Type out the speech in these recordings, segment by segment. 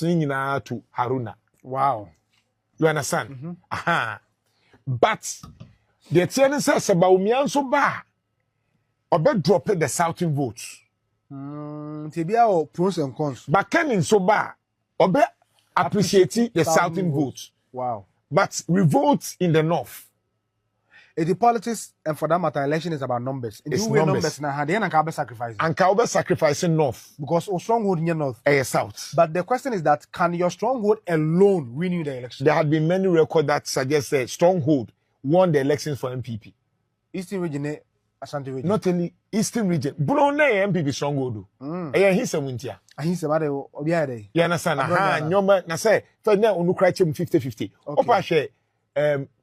Nyina to Haruna. Wow. You understand? Aha. But the TN says about Umianso Ba or bed drop the Southern votes. Tibia or pros and cons. But Kenin so ba or be appreciating the Southern votes. Wow. But revolt in the North. The politics and for that matter, election is about numbers. It's numbers. Now, they are sacrificing. And can sacrificing North because a stronghold in your North. South. But the question is that can your stronghold alone win the election? There have been many records that suggest that stronghold won the elections for MPP. Eastern region, Ashanti region. Not only Eastern region. Bruno MPP stronghold. He's a winter. He's about to you understand? Nyoma, na say, for now, we cry 50-50. Okay.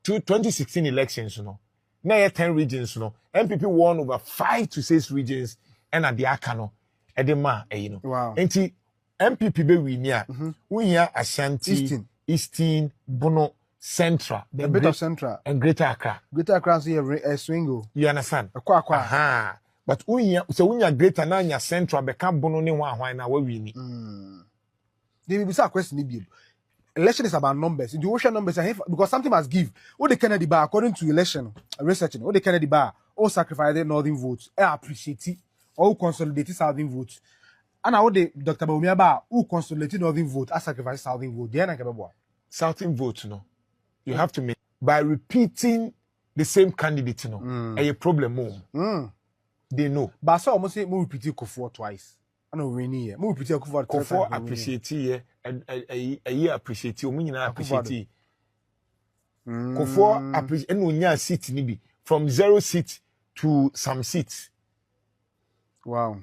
2016 elections, you know. Now 10 regions, you know. MPP won over 5 to 6 regions, and at the Akano, Edema, you know. Wow. And MPP be we near. We here Ashanti, Eastern, Bono, Central, a bit of Central, and Greater Accra. Greater Accra is a swingo. You understand? Aha. But we here, so when you Greater now, you Central, become Bono ni one na we need. There will be a question. Election is about numbers. In the ocean numbers, because something must give. What the Kennedy bar, according to election researching, what the Kennedy bar, all sacrifice the northern votes, appreciate it, all consolidated southern votes. And now the Dr. Baumia bar, who consolidated northern vote, I sacrifice southern vote. They are not southern vote, you know. You have to make by repeating the same candidate, you know. A problem more. They know. But so almost say more repeat Kofo twice. I know we need more repeat Kofo appreciate it. And a year appreciate you, meaning appreciate Kofo appreciate and when you seat nibi from 0 seat to some seats. Wow.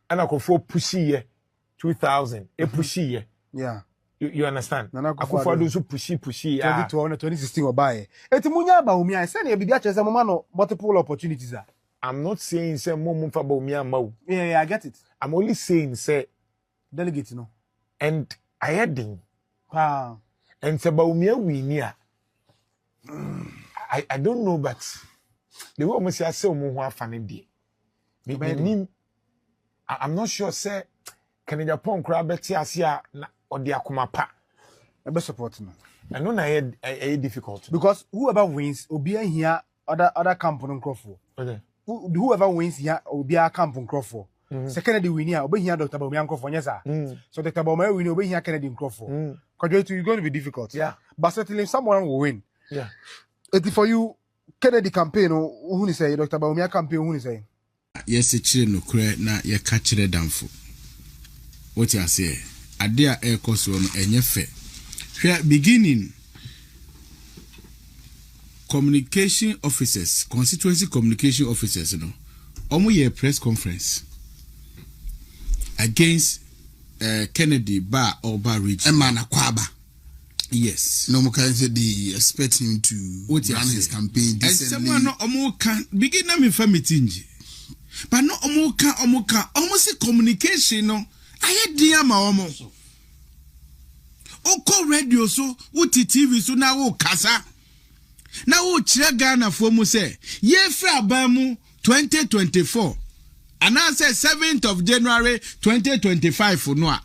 And I Kofo pushy 2000 a pushy yeah. You understand? Kofo do so pushy 2016 or buy. Etimunya ba umi I say e bibia chese mo no multiple opportunities are. I'm not saying say mo fa ba umi amaw. Yeah, I get it. I'm only saying say delegates no. And I had him. Wow. And say Baumia we near. I don't know, but the way I say who funny day. I'm not sure say can Agyapong crab Asia or the Akumapa. I be support no. I know I difficult. Because whoever wins will be here other camp on Crawford. Okay. Whoever wins here will be a camp on Crawford. Kennedy win here, obey here Dr. Baumia Crawford, yes, sir. So Dr. Baumia win, obey here Kennedy Crawford. Because it's going to be difficult. Yeah. But certainly someone will win. Yeah. It's for you, Kennedy campaign, who is say, Dr. Baumia campaign, who is say? Yes, it's no credit, na ye catch the damfo. What you say? A dear air cost on any fair. Beginning communication officers, constituency communication officers, you know, almost a press conference against Kennedy Bar or Bar Ridge. Emana Kwaba. Yes. No more can say the expect him to run his campaign. And someone no omo can begin na me famitinji. But no omo can almost communication no. I had dear ma omo. Oko radio so, uti TV so na wo kasa. Na wo chire Ghana for mu say, ye fra abamu 2024. And I say 7th of January 2025 for no.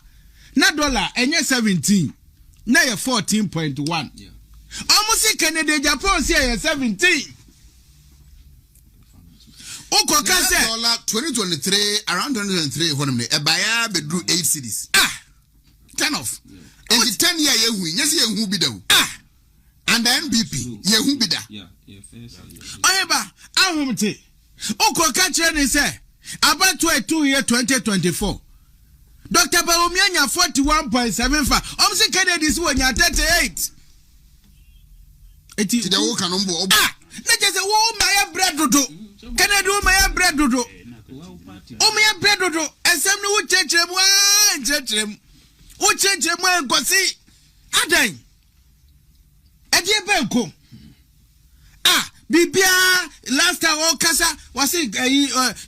Na dollar enye 17. Na ye 14.1. Yeah. Almost Canada Japan say 17. Oko ka say dollar 2023 around 2023 economy e buy be drew 8 cities. Turn off. And the 10 year ye hu, yes ye hu bi da. And the NBP ye hu bi da. Yeah, fair. Oyeba, ahumte. Oko ka kire ni say about 2 year 2024. Dr. Baumia 41.75. Omsi Kennedy is when you 38. Eti the wo kanombo. Na just wo my bread dodo. Kennedy wo my bread dodo. O my bread dodo. Esem no wo chechrem. Wo chechrem nkosi. Adan. Edie benko. Bibia last time o kasa wasi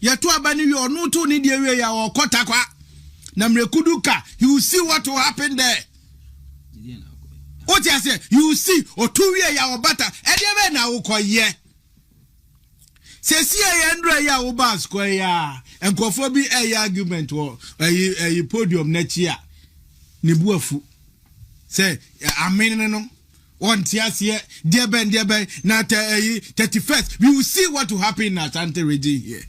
Jantua bani you no to ni die we ya o kotakwa. Na mrekuduka, you see what will happen there. What you say? You see, or 2 years ya obata. Edebe na ukoye. Se si ayandra ya obas ko ya. Enkofobi argument or a podium next year. Nibuafu. Say, I mean, no. One tears here, dear Ben, not 31st. We will see what will happen in Ashanti region here.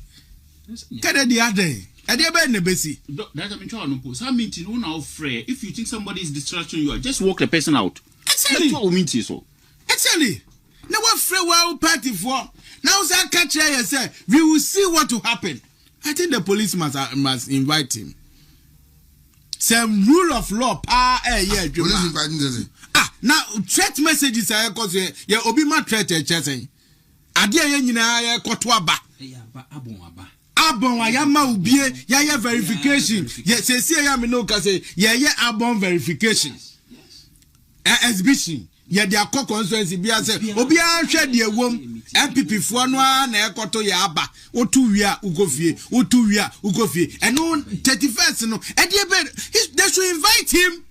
Can the other day? And dear Ben, Bessie. That's a trying to post. I mean, you know, Frey, if you think somebody is distracting you, just walk the person out. Actually, what mean so. Actually, now what Frey will party for? Now, I catch here, say, we will see what will happen. I think the police must invite him. Some rule of law, yeah, police inviting. Now threat messages are cause yeah obi ma threat chesen ade ya nyina ya koto aba abon ya ma ubie ya verification yeah say ya me no ka say yeah abon verification exhibition yeah dia constituency bia say obi anhwe de ewom MPP fo no na ekoto ya aba otu wia ugofie and on 31st no they should invite him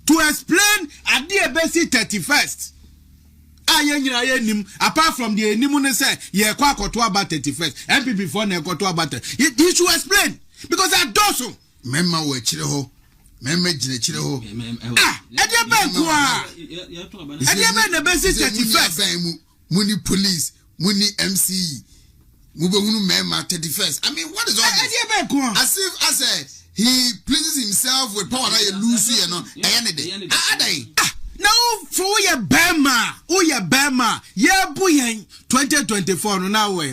to explain at the basic 31st. Apart from the animal say, yeah, kwakoto about 31st. MPP for nekoto about it. He should explain because I do so. Memma we chireho. Memma jine chireho. The basic 31st. Muni police, muni MCE. Mubehunu memma 31st. I mean, what is all this? As if I said. He pleases himself with power that you lose you know. Now for your Bama, yeah, buyen 2024 now we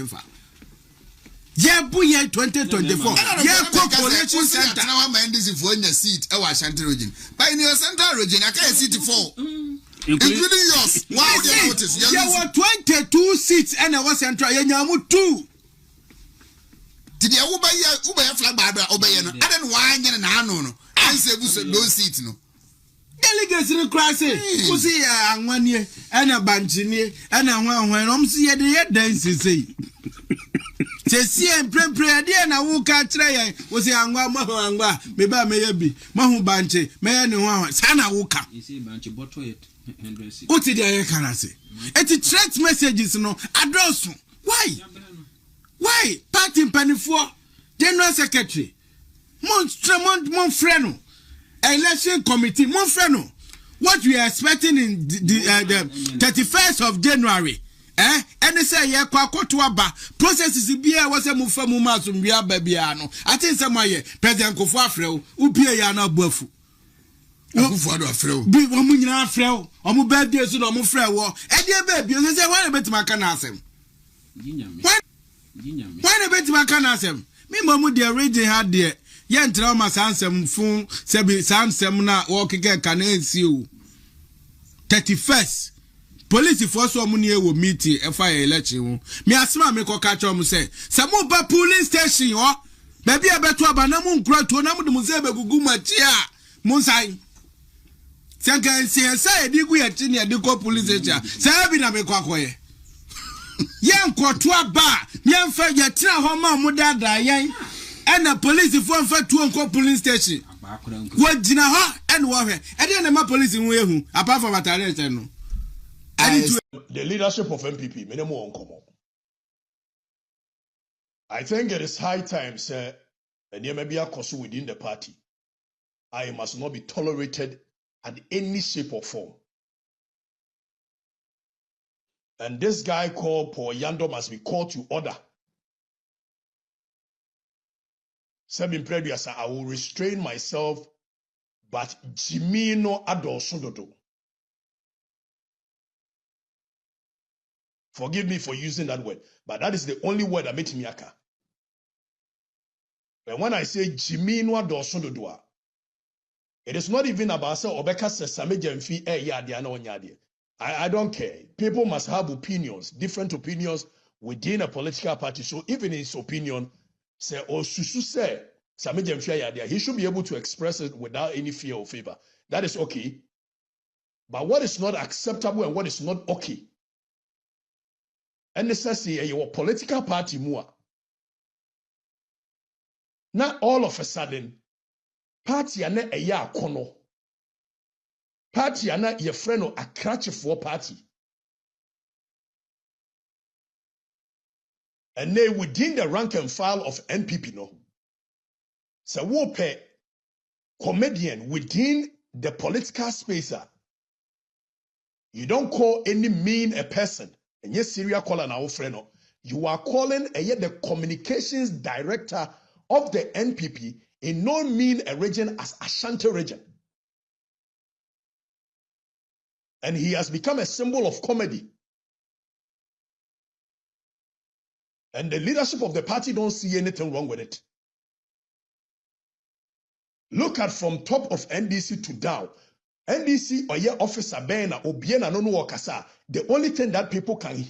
yeah, buyen 2024. Yeah, population center. Now I'm ending for in the seat. I was Ashanti region, but in your central region, I can't see four, including yours. Wow, they notice. There were 22 seats, and I was central. Yanyamu 2. Did you Uber flag by Obayano? I don't want na no. I say those seats no. Delegates in the crisis. Who see a 1 year and a bunch in here and a one when I'm seeing the dances. Say, see, and pray, dear, and I walk out today. Was a Angwa, maybe Mahu Banche, may no one, Sana Wuka. You see, Banche, bottle it. What did I can I say? It's a threat messages, no, address. Why? Party penny for General Secretary. Monfreno. Election Committee. Monfreno. What we are expecting in the 31st of January. And they say, yeah, Kwakotuaba. Process is here was a Mufamuma Zumbia Babiano. I think somewhere, President Kofafrel, Upia Yana Bufu. Ufuado Afrel. Be Womuna Frel, or Mubadi Sun or Mufrel. And dear baby, they say, what about my canasem? Why the bet my canasem? Me, Mamu, dear region had dear. Yan trauma sansem fun sebi sansem na walking can you 31st. Police force wo muni e wo meeting e fire election. Me asema me ko catch am say samu ba police station ho. Baby e beto aba na mu nkura to na mu de mu se be gugu machi a mu sai. Sanka say di gu ya chi ne de ko police station. Say bi na me ko akoye. Yan ko to aba, yan fa ya tira ho ma mu dada yan. And the police phone for 2 police station. What Jina and Warren. And then the police in way apart from what I know. The leadership of MPP, minimum uncommon. I think it is high time, sir, and there may be a cause within the party. I must not be tolerated at any shape or form. And this guy called Paul Yando must be called to order. Seven previous, I will restrain myself, but Jimmy no adosododo. Forgive me for using that word, but that is the only word that makes me aka. And when I say Jimmy no adosododo, it is not even about say Obeka says Samejemfi yadi. I don't care. People must have opinions, different opinions within a political party. So even his opinion. Say or susu say he should be able to express it without any fear or favor. That is okay. But what is not acceptable and what is not okay? And necessarily your political party more. Not all of a sudden, party ane a ya kono. Party ane your friend or a crutch for party. And they within the rank and file of NPP, no. So we pay comedian within the political space. You don't call any mean a person. And yes, Syria calling our friend. You are calling the communications director of the NPP in no mean a region as Ashanti region. And he has become a symbol of comedy. And the leadership of the party don't see anything wrong with it. Look at from top of NDC to down. NDC or your officer Bena or Biena no wakasa. The only thing that people can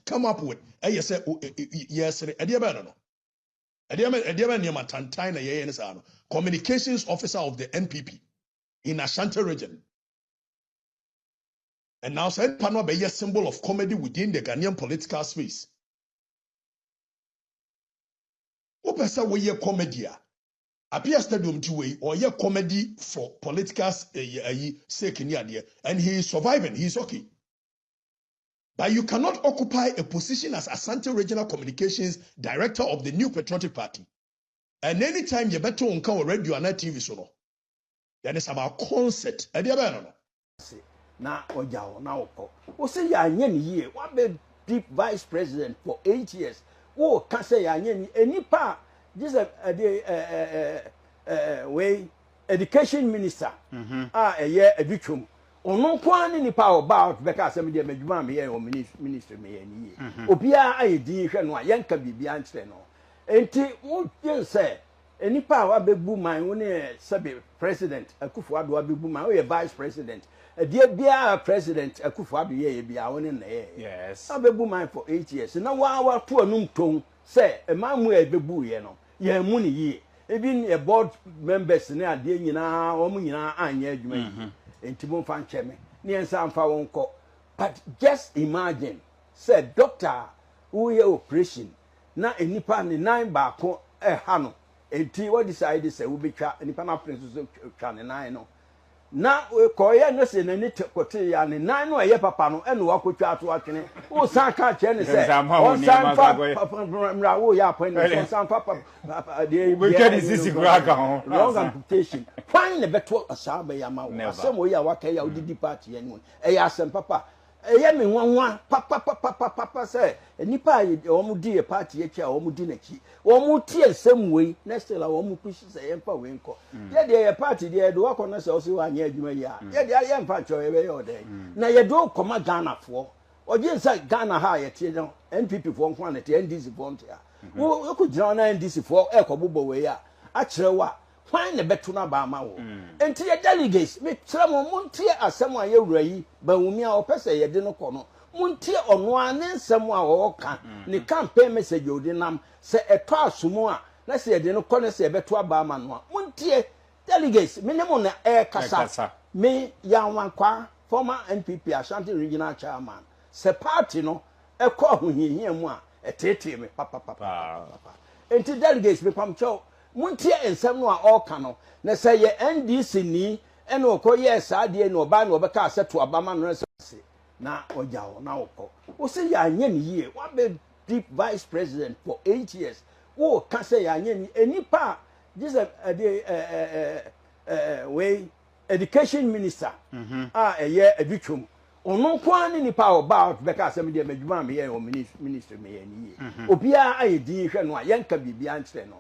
come up with, yes, communications officer of the NPP in Ashanti region. And now said Panwa be a symbol of comedy within the Ghanaian political space. Opesa we ye comedy. Appear stadium to way or ye comedy for political sake in the and he is surviving, he is okay. But you cannot occupy a position as Asante Regional Communications Director of the New Patriotic Party. And anytime you better on come radio and TV so then it's about concert. Na ojawo na oko. O say ya anye ni ye, wa be deep vice president for 8 years. Wo ka say ya anye ni enipa this way education minister edutwom ono kwan ni pa about beka asem de madwuma me ye o ministry me ye ni ye obia ayedin hwe no a yenka bibia nkyere no enti wo yen say enipa wa bebu man wo ne sabe president Akufo-Addo abebu man wo ye vice president dia bia president Akufo-Addo ye bia wo ne na ye yes abebu man for 8 years na wa to anum ton say emamu e bebu ye no ye mu ni ye even a board members ne ade nyina wo mu nyina anya adwuma yi enti mo fa ncheme ne ensa mfa won ko but just imagine say doctor who ye operation na enipa ne nine ba ko ha no enti what decide say we betwa enipa na prince so twa ne nine no na ko ye no se na ni kote ya ne nine no ye papa no e no wakotwa ato atwene wo san ka che ne say on san fa mra wo ya point on san papa de we can sisi graka ho long amputation fine ne beto asaba ya ma wo asem wo ya waka ya odidi party enu e ya asem papa ye me nwanwa papa say nipa o mu di e party ye kia o mu di na ki o mu tie asem wei next la o mu push say ye mpa we nko ye de ye party de do akọ na say o se wa anya adwuma ya ye de ye mpa cho ye be yo de na ye do koma Ghana fo oje say Ghana ha ye tie no NPP fo nko na tie NDC fo ntia wo ko jira na NDC fo e ko bobo we ya a kire wa when the betu na ba ma wo enti ye delegates me kire mo montie asem a ye wura yi ba wumi a opese ye de no kɔ no montie ono ane nsem a wo ka ne campaign message odi nam se eto asomu a na se ye de no kɔ na se ye betu aba ma no a montie delegates me ne mo na kasa me ya wankwa former NPP Ashanti regional chairman se party no ekɔ ahohiahia mu a etete me papa enti delegates me pamcho muntie ensem no a oka no na say ye NDC ni ene okoye saade no oba na obeka aseto abama no se na ojawo na okọ wo say ya anye ni ye wa be deep vice president for 8 years wo ka say ya anye ni enipa this way education minister edutwom ono kwan ni pa about beka asem de madwuma me ye o ministry me ye ni ye obia ayedin hwe no a yenka bibia nkyere no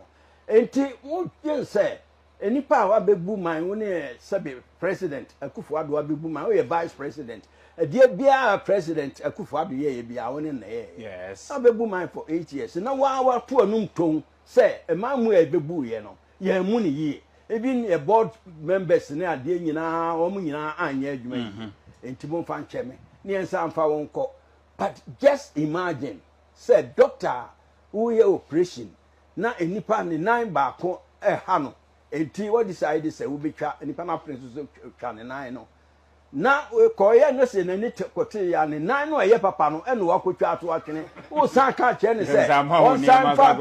enti wo yen say enipa wa bebu man wo ne sabe president Akufo-Addo abebu man wo ye vice president dia bia president Akufo-Addo ye bia wo ne na ye yes abebu man for 8 years na wa to anum ton say emamu e bebu ye no ye mu ni ye even a board members ne ade nyina wo mu nyina anya adwuma yi enti mo fa ncheme ne ensa mfa won ko but just imagine say doctor who ye operation na enipa ne nine ba ko ha no enti what decide say we betwa enipa na prince so twa ne nine no na ko ye no se na ni kote ya ne nine no ye papa no e no wakotwa ato atwene wo san ka che ne say on san fa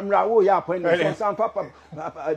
mra wo ya point on san papa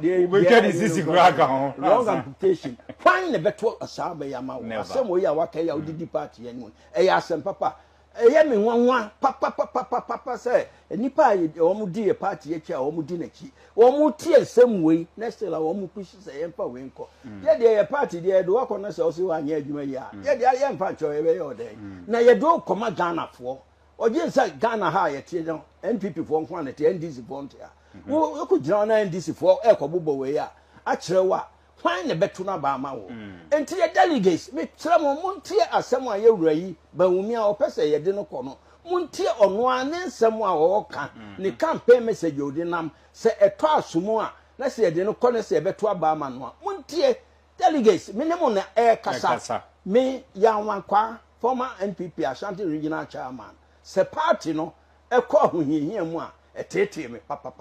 de we can sisi graka ho long amputation fine ne beto asaba ya ma wo asem wo ya waka ya odidi party enu e ya asem papa eye me nwanwa papa say nipa omu di e party ye chia omu di na chi omu tie semwe next la omu push say yempa we nko ye de ye party de do akona say o se wa anya adwuma ya ye de ye mfa cho ye be yo de na ye do koma Ghana fo oje say Ghana ha ye tie no NPP fo nko na tie NDC volunteer wo ku gira na NDC fo e ko bobo we ya a kire wa kwan ne beto na ba ma wo enti ye delegates me kire mo montie asem a ye wura yi ba wumi a opese ye de no kɔ no montie ono ane nsem a wo ka ne campaign message odi nam se eto asomo a na se ye de no kɔ ne se beto aba ma no a montie delegates me ne mo na kasa me ya wankwa former NPP Ashanti regional chairman se party no ekɔ ahohihia mu a etete me papa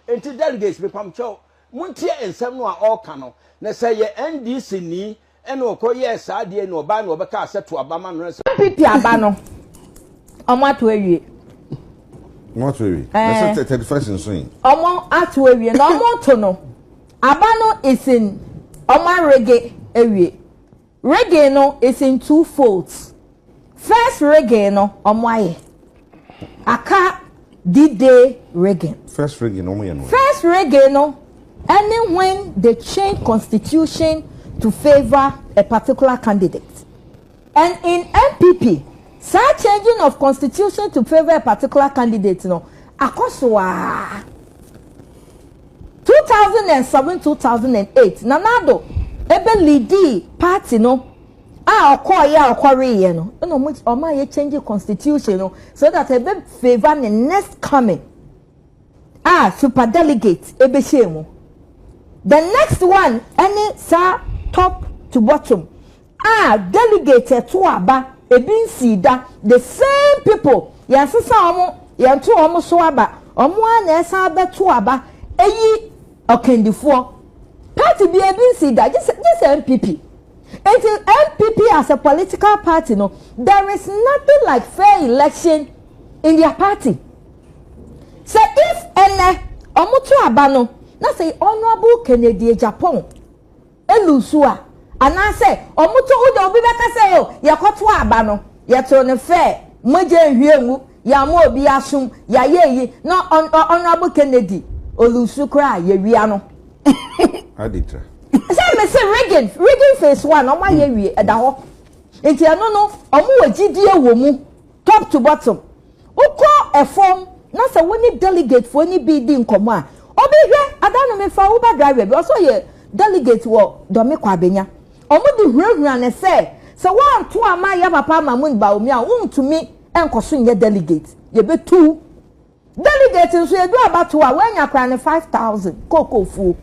enti delegates me pamcho muntie ensem no a oka no na say ye NDC ni ene okoye saa de no ba na obeka aseto abama no se NPP aba no omo ato awie what we let's say 31st swing omo ato awie no omo to no aba no is in omo reggae awie reggae no is in two folds. First reggae no omo aye aka D-Day reggae. First reggae no mo First reggae no and when they change constitution to favor a particular candidate. And in MPP, such changing of constitution to favor a particular candidate, no, akoswa 2007, 2008, nanado, ebe lidi party no, okoye no, no much ye change the constitution no, so that ebe favor the next coming. Super delegate ebe shemu. The next one, any sa top to bottom. Delegate to aba, ebin sida, the same people. Yansisa omo, yantu omo so aba, omo ane sa aba to aba, eyi okendifo. Party be ebin sida, just MPP. It is MPP as a political party, no. There is nothing like fair election in their party. So if ene omo to aba no, na say honorable Kennedy Agyapong elusua ana say omuto udo obi beka say o yakoto aba no yeto ne fe moje hwienwu ya mo obi asum ya yeyi no honorable Kennedy olusu kra ye wia no aditra say me say Reagan phase 1 o ma ye wie eda ho enti ano no omo wagidie wo mu top to bottom uko efom na say woni delegate for ni bi di nkomo a obihwe adanu me fa uber driver be also ye delegate wo do me kwa benya omudi hurahura ne se wan to ama ya papa mamun ba omi a untumi enkoso nye delegate ye betu delegate nso ye do abato a wanya kra ne 5000 kokofu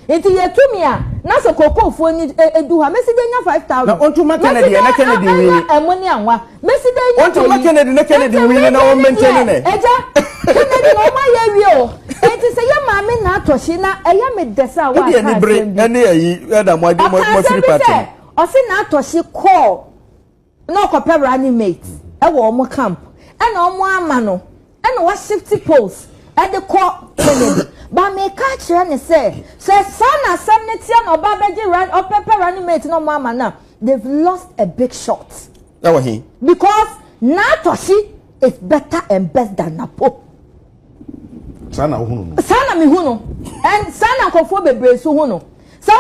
enti ye tumi a na se kokofu ni edu ha mesi denya 5000 na ontuma Kennedy na Kennedy wini emoni anwa mesi denya ontuma Kennedy na Kennedy wini na o maintain ne eja Kennedy no ma ye wi o enti se ye maame na atoshi na eya me desa wa ka ni bre ene yi da mo free party o se na atoshi call no ko pe reanimate e wo mo camp e na omo ama no e na wa shift post e de call Kennedy ba me ka kire ne se sana seminity na oba beji ran o pe reanimate no mo ama na they've lost a big shot that was he because na atoshi is better and best than Napo. Sana hunu. Sana mi hunu. And sana kofo bebre so hunu. So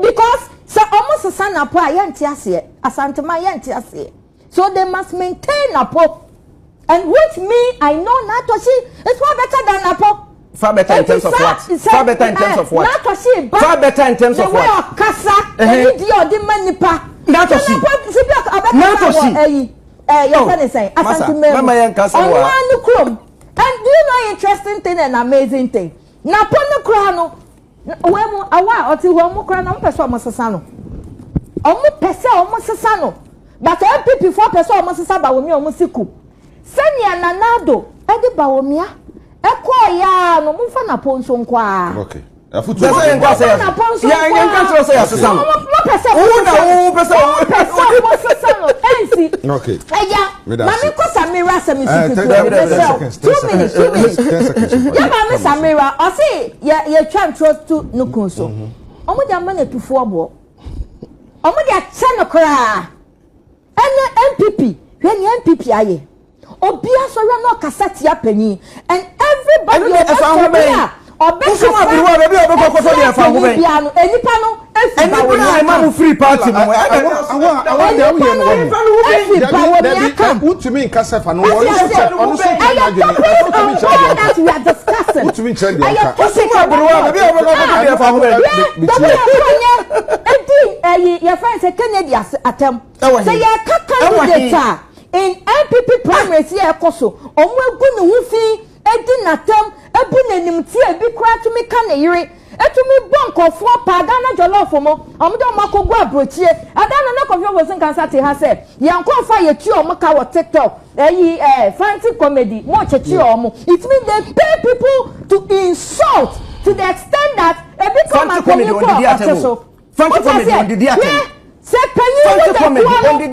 because so almost sana po ayanti ase. Asantema ayanti ase. So they must maintain Napo. And which mean I know Natoshi is far better than Napo. Far better in terms of what? Far better in terms of what? Natoshi far better in terms of what? Kasa. Edi odi manipa. Natoshi. Natoshi. You're saying, Mama Yanka. And do you know interesting thing and amazing thing? Na pono krano, wemu awa oti wemu krano mpeso omusasano. Omu pese omusasano. But MPP for pese omusasaba womi omusiku. Senya nanado edi bawomia. Ekwa ya no mumfa na ponso nkwa. Okay. Afutu ya yanka say asasano. Mo pese omusasano. Ensi. Okay. Eya. Mami ko Samira semisiku. 2 minutes. 10 seconds. Ya mami Samira, o say ye try trust to nukun so. Omo dia ma na tufu obo. Omo dia che no kra. Ene MPP when the MPP aye obia so we no cassette ya penny and everybody free party in MPP primaries here koso omwe gu ne hufi edi natam ebu nanim ti ebi kra to me ka ne yire etumi bonkofo pa Ghana jollof mo omdo makogu abrochie adana na kofio wosin kansa te ha se yankofa ye tu omka wo TikTok fancy comedy mo chechi omo it means they pay people to insult to the extent that ebi come and come you fancy comedy on the theater. Se penyi wo de kwa na nkofo di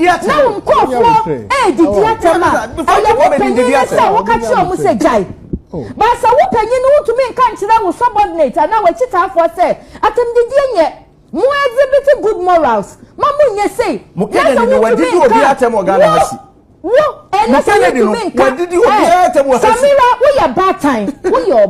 theater ma wo penyi se wo ka chi omu se jai ba sa wo penyi no to me kan kire wo subordinate na wo chita afo se atem didi enye mo exhibit good morals ma mo nye say mo kede ni wo didi obi atem Ghana hasi wo eni se to me kan wo didi obi atem wo hasi Samira wo ya bad time wo ya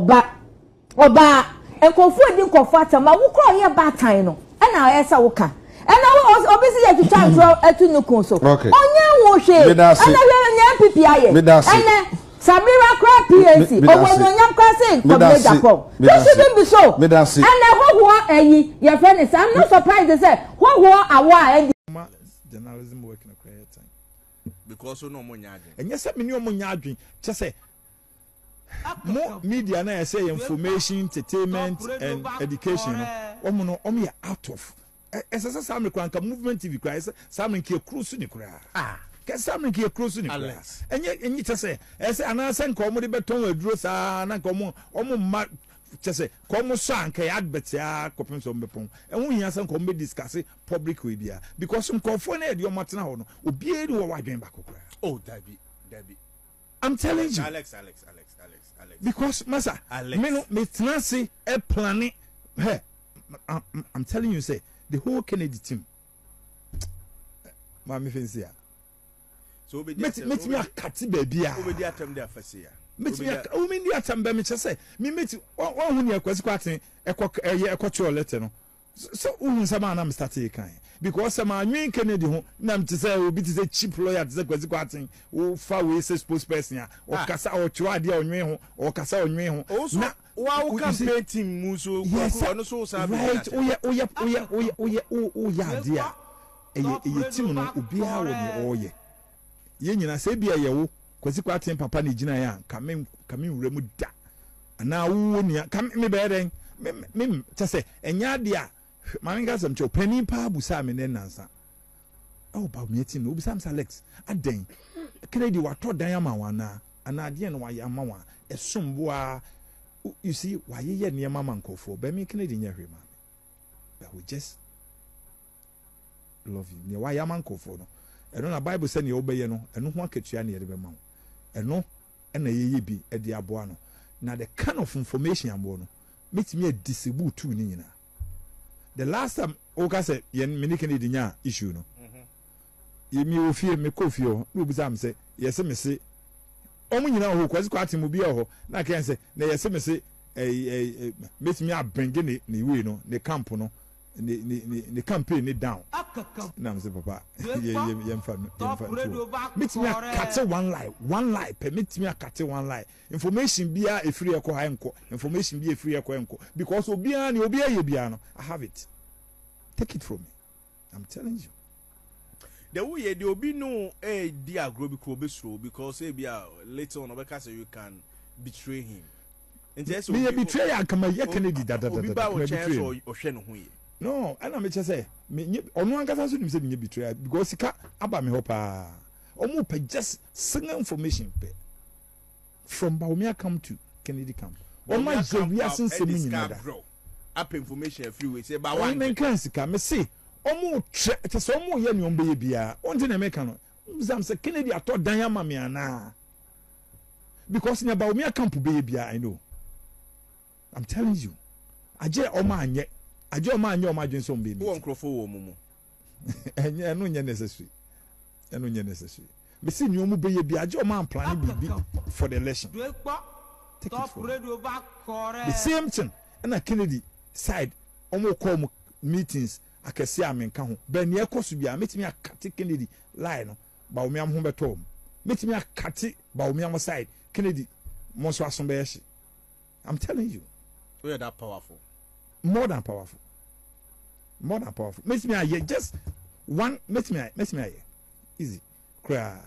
oba nkofo edi nkofo atem ma wo kro ya bad time no na esa wo ka and I obviously you to transfer to Nukunso. Onya wo and I MPP aye. And Samira cry PNC. Or when you crossing from Agyapong. That shouldn't be so. And I your friend is I'm not surprised they say what awa journalism working a quiet time. Because no more nyadwin. And yes, me no more nyadwin. Just say more media na say information, entertainment and education. Omo out of esa Samuel Kwanka movement TV kwa esa Samuel ki cruise ni kura ke Samuel ki cruise ni kura enyi tese esa anase nko mo de beton aduro sa na nko mo ma tese ko mo so anka ya advert ya kopin so mbepon enwo hia sa nko mo discuss public way dia because nko fo na e de o matena ho no obieri wo wadwen ba kokura oh Dabi I'm telling you Alex because masa me transi e planning hey I'm telling you say the whole Kennedy team. Mami Fensia. So be me akati baby a. Obi di atam there first year. Me di atam be me say me meti one hu ne akwasi kwaten ekwocho letter no. So uhun sama na me start e kan. Because sama anwen Kennedy ho na me say obi ti say cheap lawyer ti say kwasi kwaten o fa we say spokesperson a o kasa o chwa de onwen ho o kasa onwen ho. Na wow campaign team muso no so sa right oya dia eye team no obia wo ni oye ye nyina se bia ye wo kwasi kwaten papa ne gina ya kamen wura mu da ana wo ni me be den me tese enya dia maninga sam cho pani pa busa me ne nansa oh ba me team no obisa am Alex aden kredi wa to dan ama wana ana de no wa ya ma wa esomboa. You see, why you near Mamma Nkofo, but me Canadian Yahoo, that we just love you. Near why I'm Nkofo, no. And on a Bible send you obey, no, and no one catch you near the mount. And no, and a ye be at the abuano. Now, the kind of information I'm born makes me a distribute to Nina. The last time, Oka said, Yen many Canadian issue, no. You may feel me coffee, Rubizam say, yes, I say. Omo nyina ho kwasi kwati mu bia ho na kan se na yese me se metimi abenge ne we no ne camp no ne campaign ne down na me se papa ye mfa metimi akate one lie permit me akate one lie information bia efiri ekọ ha enko information bia efiri ekọ enko because obia ye bia no I have it, take it from me, I'm telling you. The way the obi no di agro bi ko be so because later on obeka say you can betray him. And me betray akama ye Kennedy dada. Obi ba wo chance or hwe no ho ye. No, and I'm just say me onu ankasa so nim say me betray because sika aba me ho pa. Omo pe just single information pe. From Baumia come to Kennedy camp. Omo is we are since me nyina. Up information a few weeks say ba one. Men kan sika me say omo te so omo ye ni ombe ye bia onti na meka no zam se Kennedy ato dan ya mame ana because nya ba omi camp be ye bia I know, I'm telling you. Aje oma anye oma adwen so ombe wo nkrofo wo mumu eno nye necessary be see nyomu be ye bi aje o man plan bi for the election. Take it forward. The same thing na Kennedy side omo call mo meetings akese amenka ho be ne ekoso bia metimi akate Kennedy line no ba o miam ho beto metimi akate ba o miam side Kennedy mo so aso be yeshi. I'm telling you, we are that powerful. More than powerful. Metimi aye just one metimi aye easy cry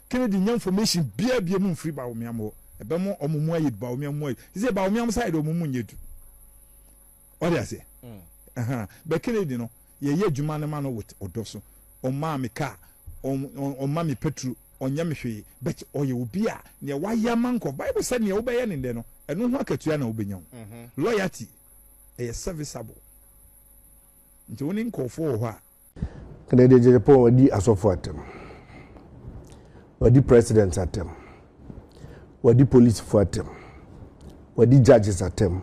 Kennedy new information bia mu free ba o miam ho ebe mo omumu aye ba o miam mo say ba o miam side omumu nyedu. What do I say? But Kennedy no ye adwuma ne ma no with odoso on ma me car on ma me petrol on ya me hwe but oye obi a ne wa ya manko Bible said ne obeye ne de no eno ho akatua na obenya loyalty is serviceable nti woni nkofo ho a Kennedy Agyapong wadi asofo atem wadi president atem wadi police for atem wadi judges atem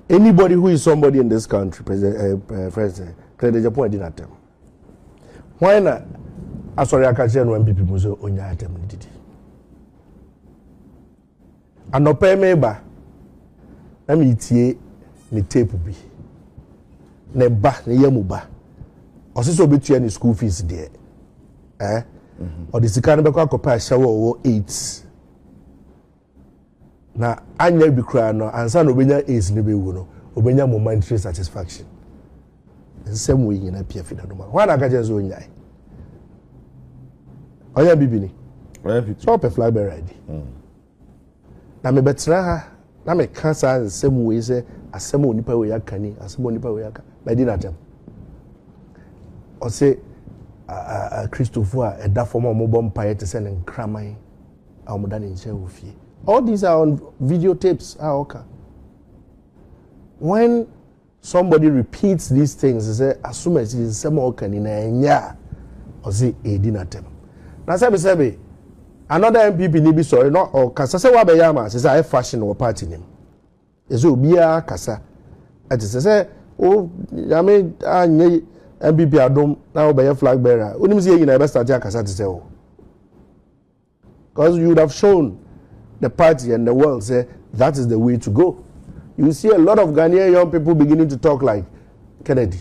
anybody who is somebody in this country, President Kennedy Agyapong did not tell. Why not? Sorry, I can't say no MPP muso onya atem didi. Anope meba. Na mi tie ni tape bi. Ne ba ne yamu ba. Osiso obetua ni school fees there. Or the sika no be kwa akopa shower or 8. Na anya bi kra no ansa no obenya ace ne bewu no obenya momentary satisfaction nsem we nyina pia fi da no ma wana ka je zo nyai oya bibini so pe flag bearer di na me betra ha na me ka sa nsem we se asem onipa we yakani asem onipa we yaka by di na tem o se Christopher e da form mo bompa ye te se ne nkraman a mo da ne nche ofie. All these are on videotapes. Okay. When somebody repeats these things, they say, assume it's in some enya or say edinatem. Now say another MPP need be sorry, not or kasa say wabayama, say I fashion or party name. Is obia kasa. It is say, oh, I mean, MPP adom now by a flag bearer. Unim say you never start kasa to say, oh. Because you would have shown the party and the world say that is the way to go. You see a lot of Ghanaian young people beginning to talk like Kennedy.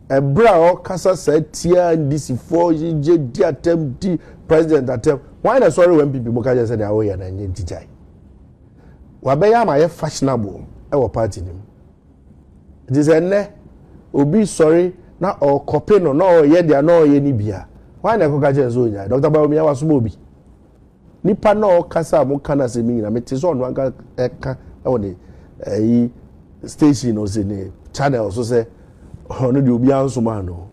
A brow Kasa said Tia and DC4 JD attempt president attempt. Why not sorry when people Mokaja said they are and TJ? Wabeya my fashionable our party name. It is a ne obi sorry na or copy no ye they are no ye ni bia. Why na kokaje zo nya Dr. Bawumia wasomobi nipa no kasa mo kana se mi na mete so no anga eka e station o se ne channel so se ono de obi anso ma no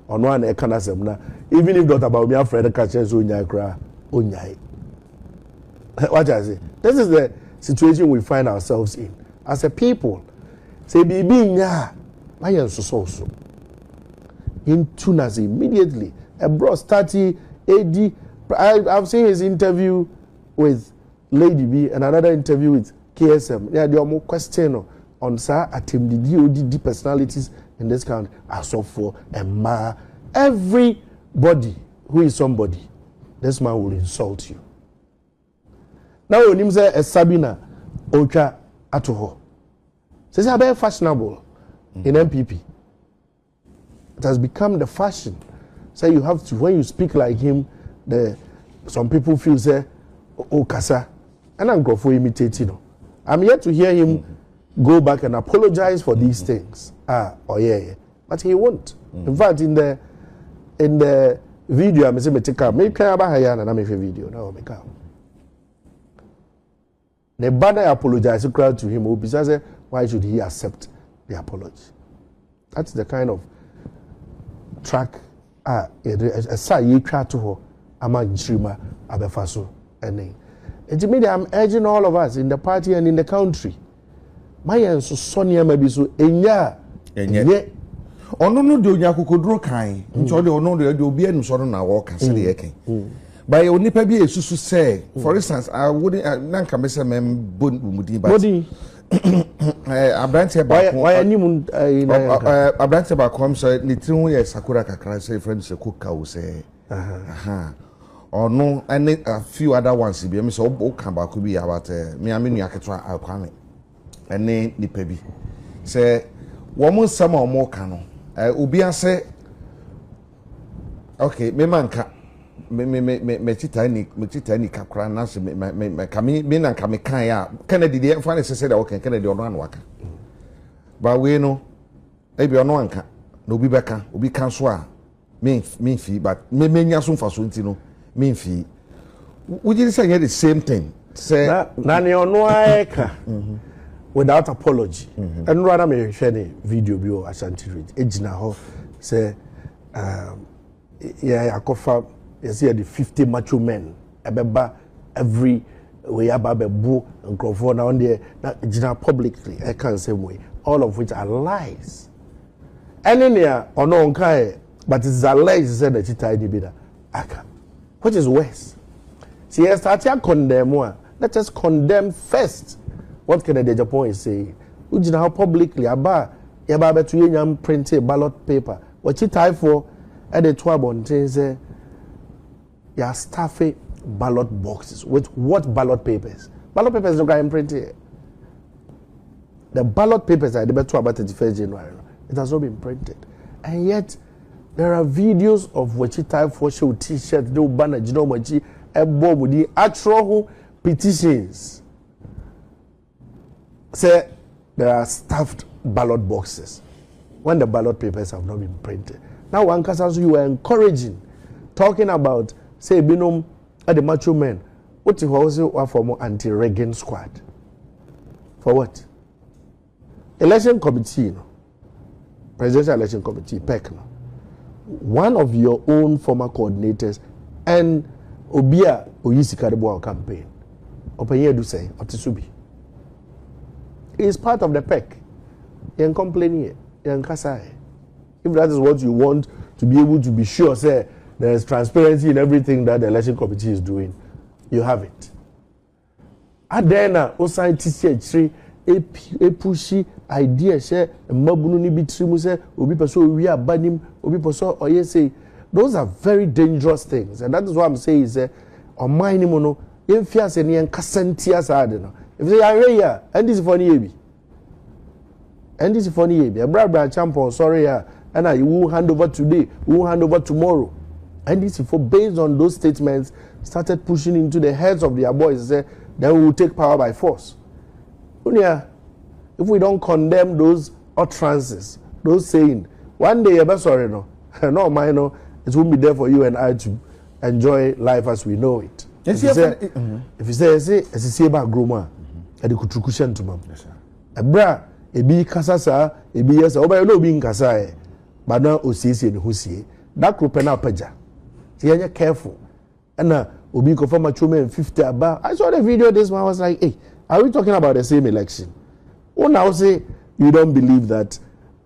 ono ana eka na sem na even if Dr. Bawumia friend kache zo nya kra onyai. What I say, this is the situation we find ourselves in as a people. Say bibi nya mayen so in tunas immediately. A bro started AD. I've seen his interview with Lady B and another interview with KSM. Yeah, there are more questions on sir the DOD personalities in this country. As of for a ma, everybody who is somebody, this man will insult you. Now when him say a Sabina Ocha Atoho, says how very fashionable in MPP. It has become the fashion. So you have to, when you speak like him, some people feel say, oh kasa, and I'm going for imitating. I'm yet to hear him go back and apologize for these things. Yeah, but he won't. In fact, in the video, I'm saying, make video. No, make up. The banner apologize to him. Because why should he accept the apology? That's the kind of track. A say you try to ho among Shima Abefaso and I'm urging all of us in the party and in the country. My answer Sonia maybe so enya ono no de onya kokodro kan nti de ono de obi anu so na wo ka se de yeken by onipa bi esusu say for instance I wouldn't nanka me say mem bon mudi but Abrante ba why anyone Abrante ba kom say ni ti hu ye Sakura kakra say friend say kuka wo say or no any a few other ones bi me say o kan ba ko bi about me amenu aketwa akwame ene nipa bi say wo mo nsam o mo ka no obi ase okay me manka me titani kakra na se me kami me na kami kan ya Kennedy dey fa ne se da okay Kennedy ono an waka ba we no e bi ono anka na obi beka obi kan so a me fi but me nya so mfa so nti no me fi we just say the same thing say na ne ono aeka without apology and rather me share the video bi o Ashanti Ridge ejina ho say yeah akofa you see the 50 macho men ebeba every way ababebu nkrofo na on there na publicly I can't say way all of which are lies anywhere ono nkai but it's alleged said that it ID be that aka which is worse see yes start to condemn one let us condemn first what can the Agyapong is saying ujina how publicly aba ya ba betu yenyam print ballot paper what it tie for at the 12 on say your staffy ballot boxes with what ballot papers? Ballot papers don't get printed. The ballot papers are the better about 31st January. It has not been printed, and yet there are videos of what you type for show T-shirt, no banner, you know what you a bomb with the actual petitions. Say there are stuffed ballot boxes when the ballot papers have not been printed. Now, one case you were encouraging, talking about. Say binom at the macho men. What you also for more anti-Reagan squad? For what? Election committee, no? Presidential election committee, PEC, no? One of your own former coordinators and Obia Oyisikadebo campaign. Openye do say Otisubi. He is part of the PEC. You complain here. You kasai. If that is what you want to be able to be sure, say. There is transparency in everything that the election committee is doing. You have it. Adena osan tisi a pushy idea share mabunu ni bitrimu say obi person we abanim obi person oye say those are very dangerous things, and that is what I'm saying is on my no yen fia se ne yen kasantia saade no if say ya and this for ni ebi bra champion sorry ya and you will hand over today, we will hand over tomorrow. And this for based on those statements started pushing into the heads of their boys, say then we will take power by force. If we don't condemn those utterances, those saying, one day you're sorry no, no mine no, it won't be there for you and I to enjoy life as we know it. If you say about groma, and the kutukushan to mom. A bra, a be kasasa, a be yes, or no being kasai, but now Osisi and Husi, that group and Apaja. You're careful. And Obi confirm a 50 about. I saw the video this one. I was like, hey, are we talking about the same election? Oh, now say you don't believe that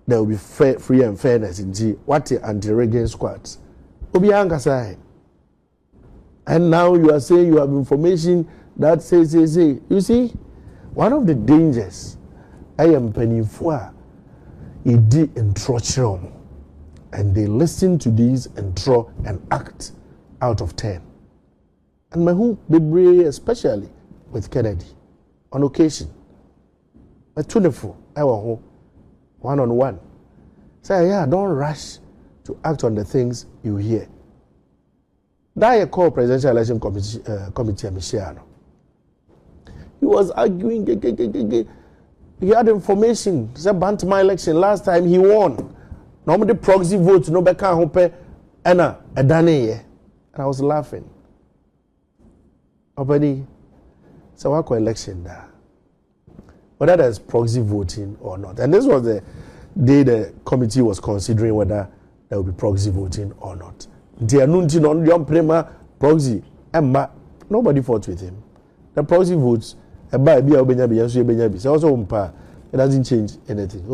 there will be free and fairness in G. What the anti-Reagan squads? Obi Ankasai. And now you are saying you have information that says. You see, one of the dangers I am penning for is the introduction. And they listen to these and draw and act out of 10. And Mahu Bebre, especially with Kennedy, on occasion, a 24 hour one-on-one. Say, yeah, don't rush to act on the things you hear. That I call Presidential Election Committee Michiano. He was arguing, he had information. He said, Bantama election, last time he won. Normally proxy vote no beka hope ena edane ye. And I was laughing. Openi, so what election da? Whether there's proxy voting or not. And this was the day the committee was considering whether there will be proxy voting or not. Proxy, nobody fought with him. The proxy votes, it doesn't change anything.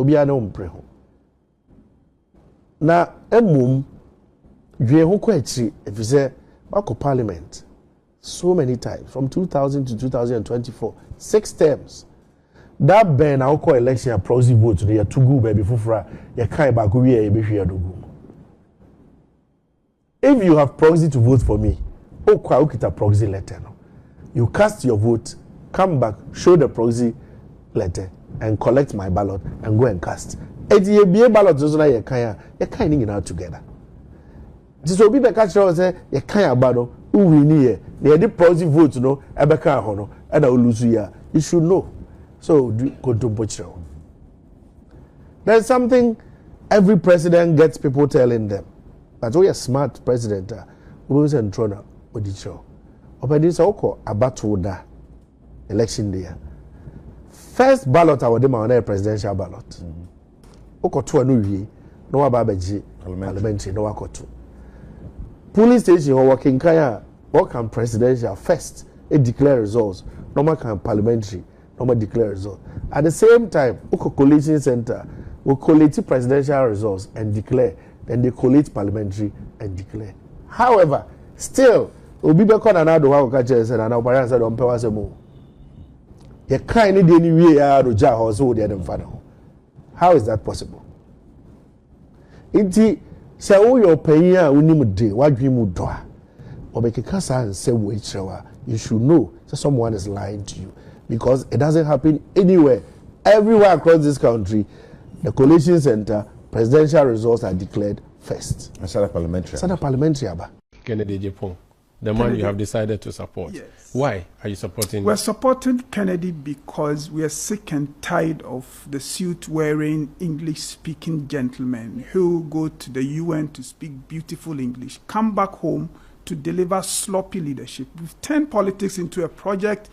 Now, if you say, Parliament, so many times, from 2000 to 2024, 6 terms. that ben our call election a proxy vote no ya to go baby fufra ya kai ba ko wie e be hwe adogu. If you have proxy to vote for me, okwa okita proxy letter no. You cast your vote, come back, show the proxy letter and collect my ballot and go and cast. Eti ye be ballot so na ye kan ni nyina together. This will be the catch say ye kan abado who win here. They the proxy vote no ebeka ho no and lose ya. You should know. So go to butcher. There's something every president gets people telling them. But we a smart president, we was in Trona with the show. Open this oko about da election day. First ballot our dem on a presidential ballot. Oko to anu wie no ababeji parliamentary no akoto. Police station or working kaya work can presidential first it declare results. No can parliamentary no declare results. At the same time, oko coalition center will collate presidential results and declare. Then they collate parliamentary and declare. However, still, obi be kon anado ha Okatakyire said and Obarian said on pewa se mo. Ye kan ni de ni wie ya do ja ho so de dem fa no. How is that possible? Inti se wo your payin a unim de wadwi mu do a obekeka sa nse wo echirewa, you should know that someone is lying to you because it doesn't happen anywhere. Everywhere across this country, the coalition center presidential results are declared first. Asada parliamentary. Asada parliamentary aba. Kennedy Agyapong, the man you have decided to support. Yes. Why are you supporting? We're supporting Kennedy because we are sick and tired of the suit-wearing, English-speaking gentlemen who go to the UN to speak beautiful English, come back home to deliver sloppy leadership. We've turned politics into a project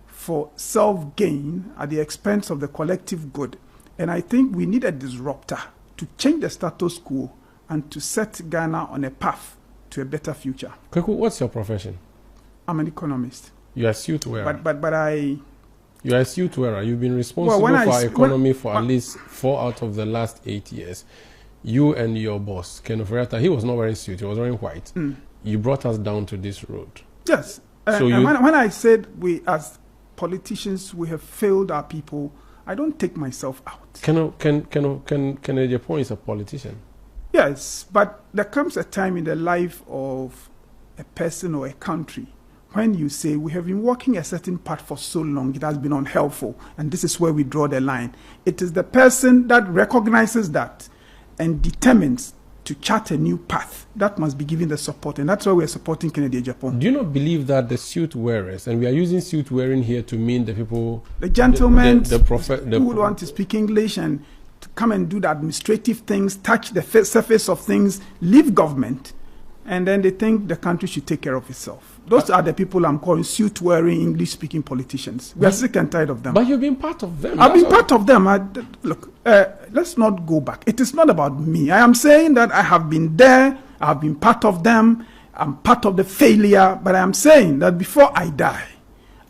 for self-gain at the expense of the collective good. And I think we need a disruptor to change the status quo and to set Ghana on a path to a better future. Kweku, what's your profession? I'm an economist. You are a suit wearer. But I... You are a suit wearer. You've been responsible for our economy for at least 4 out of the last 8 years. You and your boss, Ken Oferiatta, he was not wearing suit, he was wearing white. You brought us down to this road. Yes. So when I said we as politicians, we have failed our people, I don't take myself out. Kennedy Agyapong is a politician. Yes, but there comes a time in the life of a person or a country when you say we have been walking a certain path for so long, it has been unhelpful, and this is where we draw the line. It is the person that recognizes that and determines to chart a new path that must be given the support, and that's why we are supporting Kennedy Agyapong. Do you not believe that the suit wearers, and we are using suit wearing here to mean the people, the gentlemen who would want to speak English and to come and do the administrative things, touch the surface of things, leave government, and then they think the country should take care of itself. Those are the people I'm calling suit-wearing, English-speaking politicians. We are sick and tired of them. But you've been part of them. I've been part of them. Look, let's not go back. It is not about me. I am saying that I have been there. I have been part of them. I'm part of the failure. But I am saying that before I die,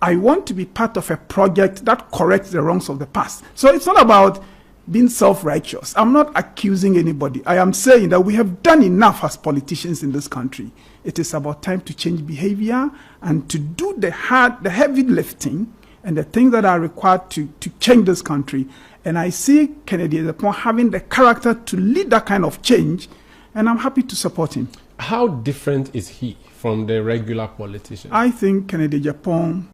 I want to be part of a project that corrects the wrongs of the past. So it's not about being self-righteous. I'm not accusing anybody. I am saying that we have done enough as politicians in this country. It is about time to change behavior and to do the heavy lifting and the things that are required to change this country. And I see Kennedy Agyapong having the character to lead that kind of change, and I'm happy to support him. How different is he from the regular politician? I think Kennedy Agyapong